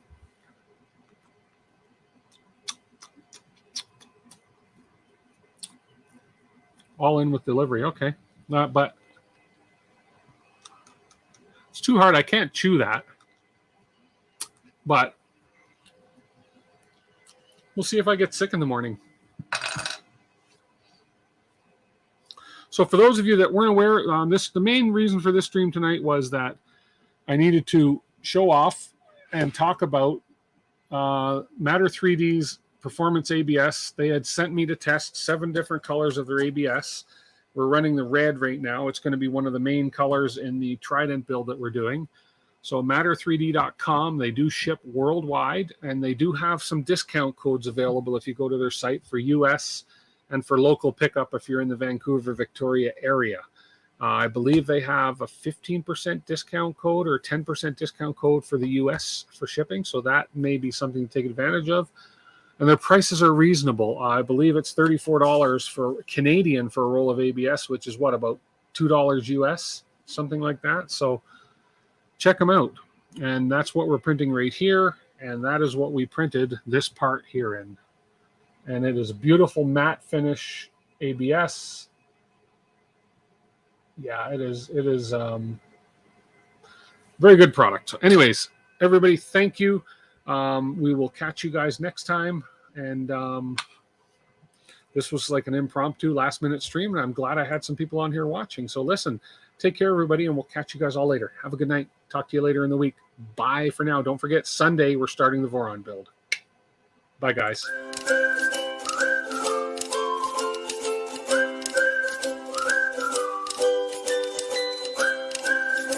All in with delivery. Okay. But it's too hard. I can't chew that. But we'll see if I get sick in the morning. So for those of you that weren't aware, the main reason for this stream tonight was that I needed to show off and talk about Matter3D's Performance ABS. They had sent me to test 7 different colors of their ABS. We're running the red right now. It's going to be one of the main colors in the Trident build that we're doing. So Matter3D.com, they do ship worldwide, and they do have some discount codes available if you go to their site for US and for local pickup if you're in the Vancouver, Victoria area. I believe they have a 15% discount code or a 10% discount code for the US for shipping, so that may be something to take advantage of. And their prices are reasonable. I believe it's $34 for Canadian for a roll of ABS, which is what, about $2 US, something like that. So check them out. And that's what we're printing right here. And that is what we printed this part here in. And it is a beautiful matte finish ABS. Yeah, it is very good product. So anyways, everybody, thank you. We will catch you guys next time. And this was like an impromptu last minute stream, and I'm glad I had some people on here watching. So listen, Take care, everybody, and we'll catch you guys all later. Have a good night. Talk to you later in the week. Bye for now. Don't forget, Sunday, we're starting the Voron build. Bye, guys.